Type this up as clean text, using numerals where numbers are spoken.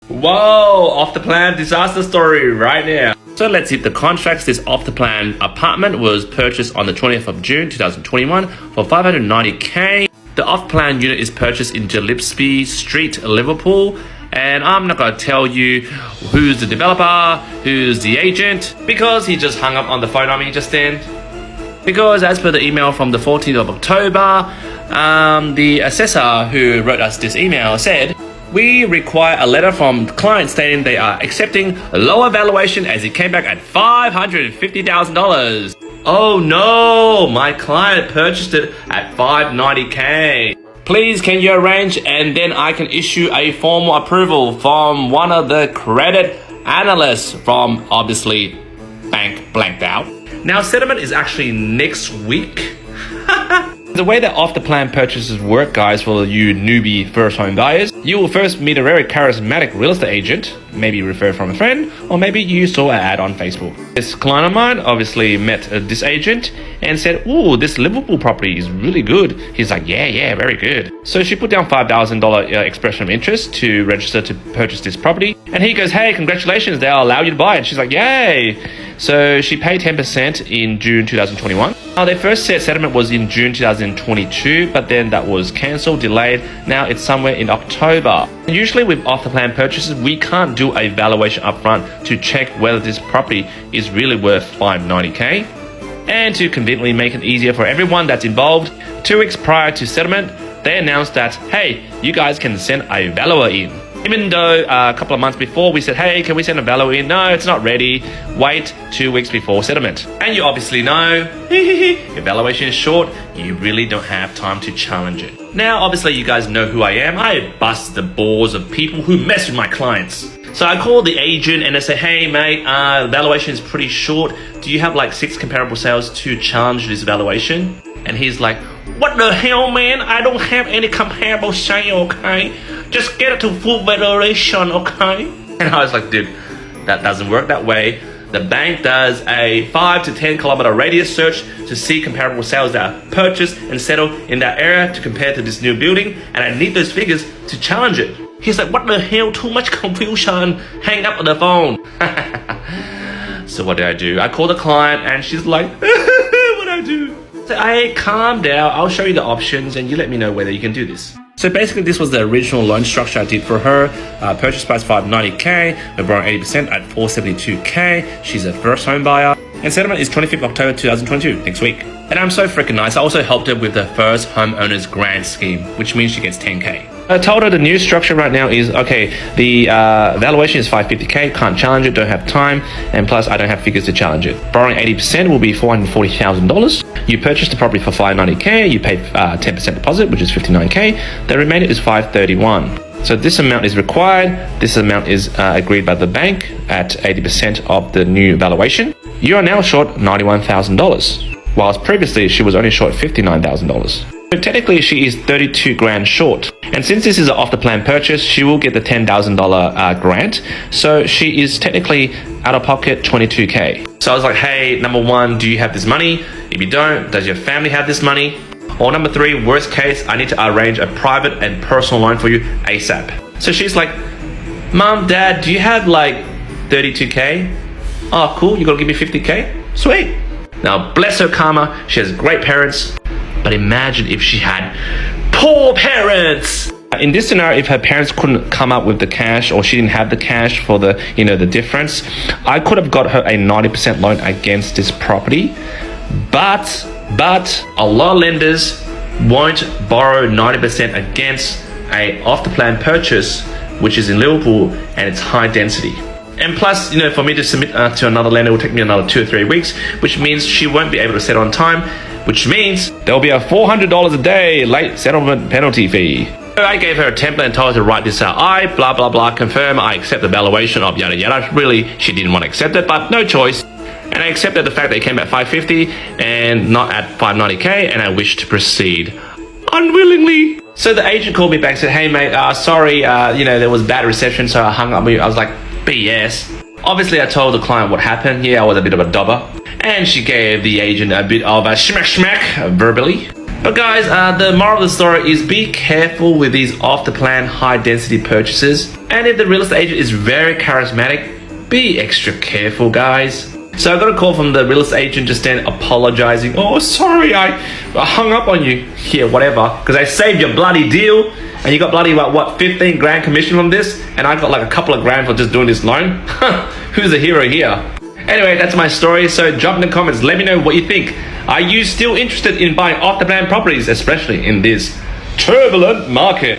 Whoa, off the plan disaster story right now. So let's see, the contracts. This off the plan apartment was purchased on the 20th of June 2021 for 590k. The off plan unit is purchased in Gillespie Street, Liverpool. And I'm not going to tell you who's the developer, who's the agent, because he just hung up on the phone on me just then. Because as per the email from the 14th of October, the assessor who wrote us this email said, we require a letter from the client stating they are accepting a lower valuation as it came back at $550,000. Oh no, my client purchased it at $590k. Please can you arrange and then I can issue a formal approval from one of the credit analysts from obviously bank blanked out. Now settlement is actually next week. The way that off the plan purchases work, guys, for you newbie first home buyers, you will first meet a very charismatic real estate agent, maybe referred from a friend, or maybe you saw an ad on Facebook. This client of mine obviously met this agent and said, ooh, this Liverpool property is really good. He's like, yeah, very good. So she put down $5,000 expression of interest to register to purchase this property. And he goes, hey, congratulations, they'll allow you to buy it. And she's like, yay. So she paid 10% in June 2021. Now, their first set settlement was in June 2022, but then that was cancelled, delayed. Now it's somewhere in October. Usually with off-the-plan purchases, we can't do a valuation upfront to check whether this property is really worth $590k. And to conveniently make it easier for everyone that's involved, 2 weeks prior to settlement, they announced that, hey, you guys can send a valuer in. Even though a couple of months before we said, hey, can we send a valuer in? No, it's not ready. Wait 2 weeks before settlement. And you obviously know, if valuation is short, you really don't have time to challenge it. Now, obviously, you guys know who I am. I bust the balls of people who mess with my clients. So I called the agent and I said, hey, mate, valuation is pretty short. Do you have like 6 comparable sales to challenge this valuation? And he's like, what the hell, man? I don't have any comparable sale, okay? Just get it to full valuation, okay? And I was like, dude, that doesn't work that way. The bank does a 5 to 10 kilometer radius search to see comparable sales that are purchased and settled in that area to compare to this new building, and I need those figures to challenge it. He's like, what the hell? Too much confusion. Hang up on the phone. So what do? I call the client and she's like, what do I do? So, hey, calm down. I'll show you the options and you let me know whether you can do this. So basically, this was the original loan structure I did for her. Purchase price $590k. We're borrowing 80% at $472k. She's a first home buyer. And settlement is 25th October 2022, next week. And I'm so freaking nice. I also helped her with the first homeowners grant scheme, which means she gets 10k. I told her the new structure right now is, okay, the valuation is $550k, can't challenge it, don't have time, and plus I don't have figures to challenge it. Borrowing 80% will be $440,000. You purchase the property for $590k, you pay 10% deposit, which is $59k. The remainder is $531. So this amount is required. This amount is agreed by the bank at 80% of the new valuation. You are now short $91,000, whilst previously she was only short $59,000. So technically she is 32 grand short. And since this is an off the plan purchase, she will get the $10,000 grant. So she is technically out of pocket 22k. So I was like, hey, number one, do you have this money? If you don't, does your family have this money? Or number 3, worst case, I need to arrange a private and personal loan for you ASAP. So she's like, Mom, Dad, do you have like 32k? Oh, cool, you're gonna give me 50k? Sweet. Now, bless her karma, she has great parents. But imagine if she had poor parents. In this scenario, if her parents couldn't come up with the cash or she didn't have the cash for the, the difference, I could have got her a 90% loan against this property. But a lot of lenders won't borrow 90% against a off-the-plan purchase, which is in Liverpool and it's high density. And plus, for me to submit to another lender will take me another 2 or 3 weeks, which means she won't be able to settle on time, which means there'll be a $400 a day late settlement penalty fee. So I gave her a template and told her to write this out. I, blah, blah, blah, confirm I accept the valuation of yada, yada. Really, she didn't want to accept it, but no choice. And I accepted the fact that it came at $550 and not at $590k, and I wish to proceed unwillingly. So the agent called me back and said, hey mate, sorry, there was bad reception, so I hung up with you. I was like, BS. Obviously, I told the client what happened. Yeah, I was a bit of a dobber. And she gave the agent a bit of a smack verbally. But guys, the moral of the story is be careful with these off-the-plan high-density purchases. And if the real estate agent is very charismatic, be extra careful, guys. So I got a call from the real estate agent just then apologizing. Oh, sorry, I hung up on you. Yeah, whatever. Because I saved your bloody deal. And you got bloody, what, 15 grand commission from this? And I got like a couple of grand for just doing this loan? Who's the hero here? Anyway, that's my story. So drop in the comments. Let me know what you think. Are you still interested in buying off-the-plan properties, especially in this turbulent market?